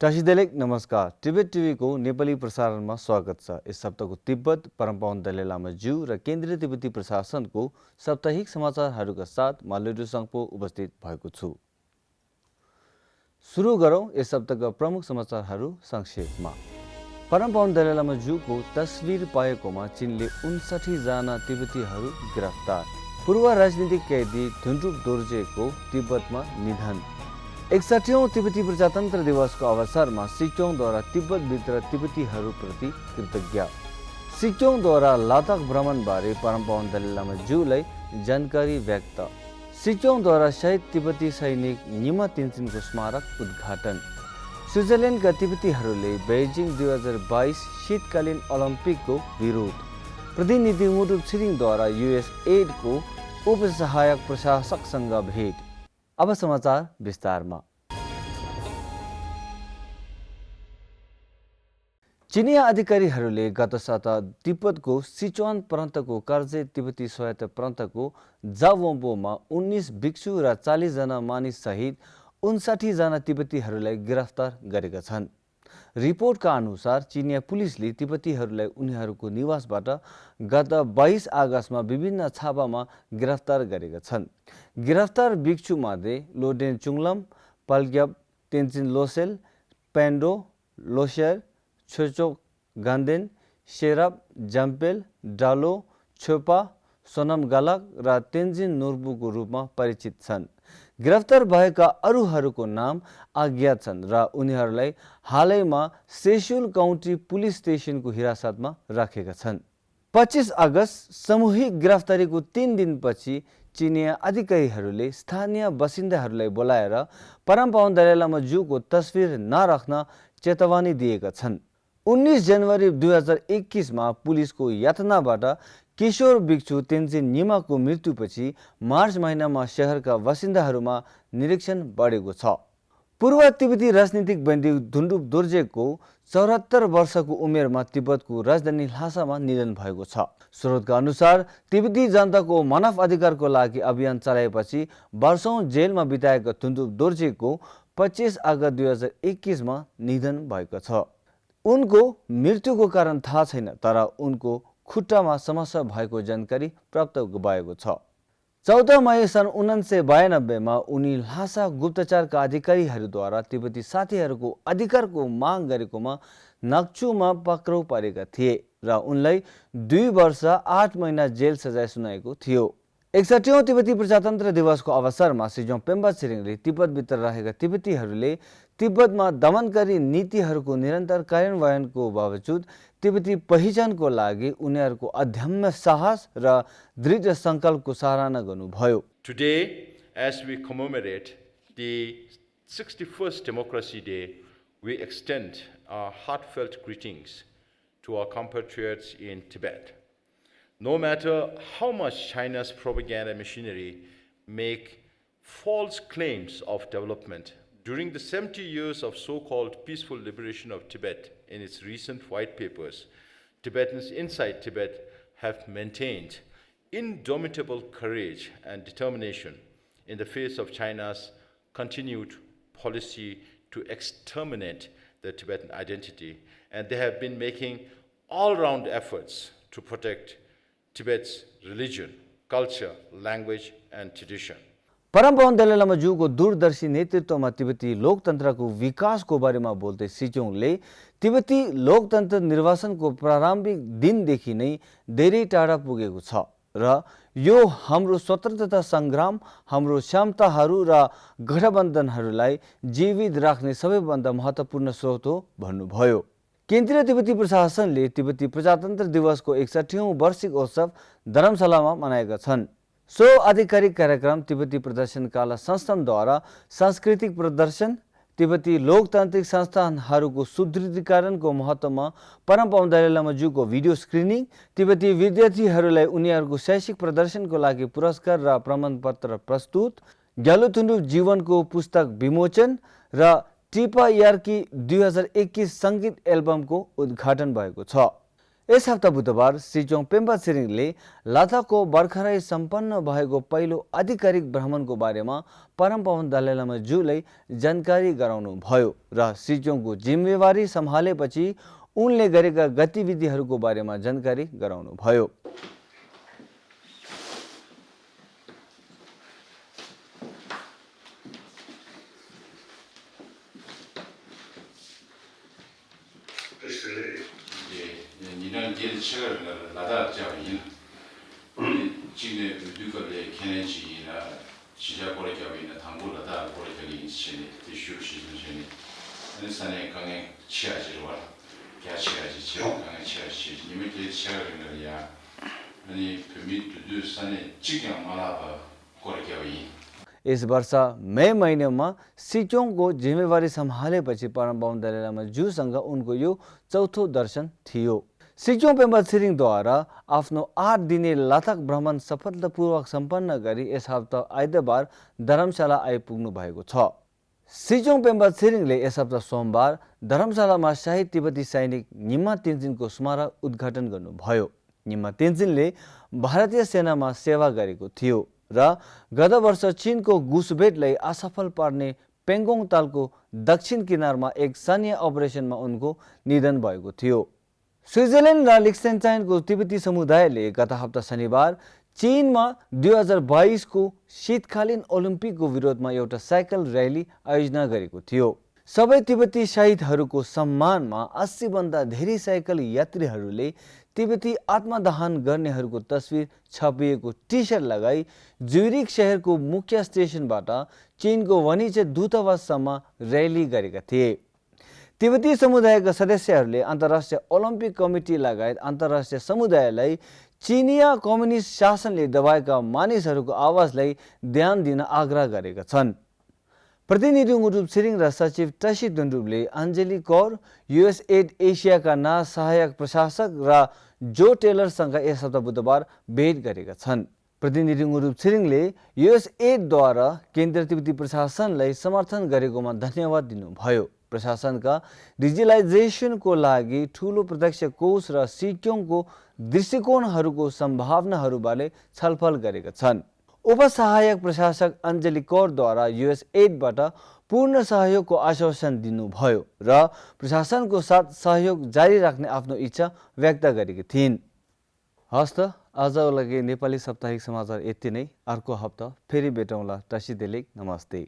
टासीदेलेक नमस्कार। टिबेट टिभीको नेपाली प्रसारणमा स्वागत छ। यस हप्ताको तिब्बत परम्परागत दलाई लामा ज्यू र केन्द्रीय तिब्बती प्रशासनको साप्ताहिक समाचारहरूका साथ म लुडु सङ्पो उपस्थित भएको छु। सुरु गरौँ यस हप्ताका प्रमुख समाचारहरू संक्षेपमा। परम्परागत दलाई लामा ज्यूको तस्बिर पाएकोमा चीनले 59 जना तिब्बतीहरू गिरफ्तार। पूर्व राजनीतिक कैदी धुन्डुप दोर्जेको तिब्बतमा निधन। 61औं तिब्बती प्रजातन्त्र दिवसको अवसरमा सिक्योङद्वारा तिब्बतभित्र तिब्बतीहरूप्रति कृतज्ञ। सिक्योङद्वारा लद्दाख भ्रमणबारे परम्परागत दलाई लामा ज्यूलाई जानकारी व्यक्त। सिक्योङद्वारा शहीद तिब्बती सैनिक निमा तेन्जिनको स्मारक उद्घाटन। स्विजरल्यान्डका तिब्बतीहरूले बेजिङ 2022 शीतकालीन ओलम्पिकको विरोध। प्रतिनिधि मुटुप छिरिङद्वारा USAIDको उपसहायक प्रशासकसँग भेट। अब समाचार विस्तारमा। चिनिया अधिकारीहरूले गत साता तिब्बतको सिचुआन प्रान्तको कर्जे तिब्बती स्वायत्त प्रान्तको जावोम्बोमा 19 भिक्षु र 40 जना मानिस सहित 59 जना तिब्बतीहरूलाई गिरफ्तार गरेका छन्। रिपोर्टका अनुसार चिनिया पुलिसले तिब्बतीहरूलाई उनीहरूको निवासबाट गत 22 अगस्तमा विभिन्न छापामा गिरफ्तार गरेका छन्। गिरफ्तार भिक्षुमध्ये लोडेन चुङलम, पल्ग्याप तेन्जिन लोसेल, पेन्डो लोसेर, छोचोक गान्देन, शेराप जम्पेल, डालो, छोपा, सोनम गालक र तेन्जिन नोर्बुको रूपमा परिचित छन्। गिरफ्तार भएका अरूहरूको नाम अज्ञात छन् र उनीहरूलाई हालैमा सेसुल काउन्टी पुलिस स्टेसनको हिरासतमा राखेका छन्। 25 अगस्त सामूहिक गिरफ्तारीको 3 दिनपछि चिनिया अधिकारीहरूले स्थानीय बासिन्दाहरूलाई बोलाएर परम्परागत दलाई लामा ज्यूको तस्बिर नराख्न चेतावनी दिएका छन्। 19 जनवरी 2021 मा पुलिसको यातनाबाट किशोर भिक्षु तेन्जिन निमाको मृत्युपछि मार्च महिनामा शहरका बासिन्दाहरूमा निरीक्षण बढेको छ। पूर्व तिब्बती राजनीतिक बन्दी धुन्डुप दोर्जेको 74 वर्षको उमेरमा तिब्बतको राजधानी ल्हासामा निधन भएको छ। स्रोतका अनुसार तिब्बती जनताको मानव अधिकारको लागि अभियान चलाएपछि वर्षौं जेलमा बिताएका धुन्डुप दोर्जेको 25 अगस्त 2021 मा निधन भएको छ। उनको मृत्युको कारण थाहा छैन, तर उनको खुट्टामा समस्या भएको जानकारी प्राप्त भएको छ। 14 मई सन् 1992 मा उनी ल्हासा गुप्तचरका अधिकारीहरूद्वारा तिब्बती साथीहरूको अधिकारको माग गरेकोमा नक्चुमा पक्राउ परेका थिए र उनलाई 2 वर्ष 8 महिना जेल सजाय सुनाएको थियो। 61औं तिब्बती प्रजातन्त्र दिवसको अवसरमा सिजोङ पेम्बा छिरिङले तिब्बतभित्र रहेका तिब्बतीहरूले तिब्बतमा दमनकारी नीतिहरूको निरन्तर कार्यान्वयनको बावजुद तिब्बती पहिचानको लागि उनीहरूको अदम्य साहस र दृढ सङ्कल्पको सराहना गर्नुभयो। Today, as we commemorate the 61st Democracy Day, we extend our heartfelt greetings to our compatriots in Tibet. No matter how much China's propaganda machinery make false claims of development, during the 70 years of so-called peaceful liberation of Tibet in its recent white papers, Tibetans inside Tibet have maintained indomitable courage and determination in the face of China's continued policy to exterminate the Tibetan identity, and they have been making all-round efforts to protect Tibet's religion, culture, language, and tradition. परम्परागत दलाई लामा ज्यूको दूरदर्शी नेतृत्वमा तिब्बती लोकतन्त्रको विकासको बारेमा बोल्दै सिचोङले तिब्बती लोकतन्त्र निर्वाचनको प्रारम्भिक दिनदेखि नै धेरै टाढा पुगेको छ र यो हाम्रो स्वतन्त्रता सङ्ग्राम, हाम्रो क्षमताहरू र गठबन्धनहरूलाई जीवित राख्ने सबैभन्दा महत्त्वपूर्ण स्रोत हो भन्नुभयो। केन्द्रीय तिब्बती प्रशासनले तिब्बती प्रजातन्त्र दिवसको 61औं वार्षिक उत्सव धर्मशालामा मनाएका छन्। सो आधिकारिक कार्यक्रम तिब्बती प्रदर्शन कला संस्थानद्वारा सांस्कृतिक प्रदर्शन, तिब्बती लोकतान्त्रिक संस्थानहरूको सुदृढीकरणको महत्त्वमा परम्परागत दलाई लामा ज्यूको भिडियो स्क्रिनिङ, तिब्बती विद्यार्थीहरूलाई उनीहरूको शैक्षिक प्रदर्शनको लागि पुरस्कार र प्रमाणपत्र प्रस्तुत, ग्यालो थुन्डुप जीवनको पुस्तक विमोचन र टिपा यार्की 2021 सङ्गीत एल्बमको उद्घाटन भएको छ। यस हप्ता बुधबार सिचोङ पेम्बा छिरिङले लद्दाखको भर्खरै सम्पन्न भएको पहिलो आधिकारिक भ्रमणको बारेमा परम पावन दलाई लामा ज्यूलाई जानकारी गराउनु भयो र सिचोङको जिम्मेवारी सम्हालेपछि उनले गरेका गतिविधिहरूको बारेमा जानकारी गराउनु भयो। इस वर्ष मई महिनामा सिचोङको जिम्मेवारी सम्हालेपछि परम पावन दलाई लामा ज्यूसँग उनको यो चौथो दर्शन थियो। सिचोङ पेम्बा छिरिङद्वारा आफ्नो 8 दिने लद्दाख भ्रमण सफलतापूर्वक सम्पन्न गरी यस हप्ता आइतबार धर्मशाला आइपुग्नु भएको छ। सिचोङ पेम्बा छिरिङले यस हप्ता सोमबार धर्मशालामा शहीद तिब्बती सैनिक निम्मा तेन्जिनको स्मारक उद्घाटन गर्नुभयो। निम्मा तेन्जिनले भारतीय सेनामा सेवा गरेको थियो र गत वर्ष चीनको घुसपेठलाई असफल पार्ने पेङ्गोङ तालको दक्षिण किनारमा एक सैन्य अपरेसनमा उनको निधन भएको थियो। स्विट्जरल्यान्ड र लिक्सेनस्टाइनको तिब्बती समुदायले गत हप्ता शनिबार चीनमा 2022 को शीतकालीन ओलम्पिकको विरोधमा एउटा साइकल र्याली आयोजना गरेको थियो। सबै तिब्बती शहीदहरूको सम्मानमा 80 भन्दा धेरै साइकल यात्रीहरूले तिब्बती आत्मदाहन गर्नेहरूको तस्विर छापिएको टी-शर्ट लगाई ज्युरिक शहरको मुख्य स्टेसनबाट चीनको वाणिज्य दूतावाससम्म र्याली गरेका थिए। तिब्बती समुदायका सदस्यहरूले अन्तर्राष्ट्रिय ओलम्पिक कमिटी लगायत अन्तर्राष्ट्रिय समुदायलाई चीनिया कम्युनिस्ट शासनले दबाएका मानिसहरूको आवाजलाई ध्यान दिन आग्रह गरेका छन्। प्रतिनिधि उङरुप छिरिङ र सचिव टसी डुन्डुपले अञ्जली कौर, युएसएड एसियाका नयाँ सहायक प्रशासक र जो टेलरसँग यस हप्ता बुधबार भेट गरेका छन्। प्रतिनिधि उङरुप छिरिङले युएसएडद्वारा केन्द्रीय तिब्बती प्रशासनलाई समर्थन गरेकोमा धन्यवाद दिनुभयो। प्रशासनका डिजिटलाइजेसनको लागि ठूलो प्रत्यक्ष कोष र सिचोङको दृष्टिकोणहरूको सम्भावनाहरूबारे छलफल गरेका छन्। उपसहायक प्रशासक अञ्जली कौरद्वारा युएसएडबाट पूर्ण सहयोगको आश्वासन दिनुभयो र प्रशासनको साथ सहयोग जारी राख्ने आफ्नो इच्छा व्यक्त गरेकी थिइन्। हस्त आजको लागि नेपाली साप्ताहिक समाचार यति नै। अर्को हप्ता फेरि भेटौँला। टसी देलेक नमस्ते।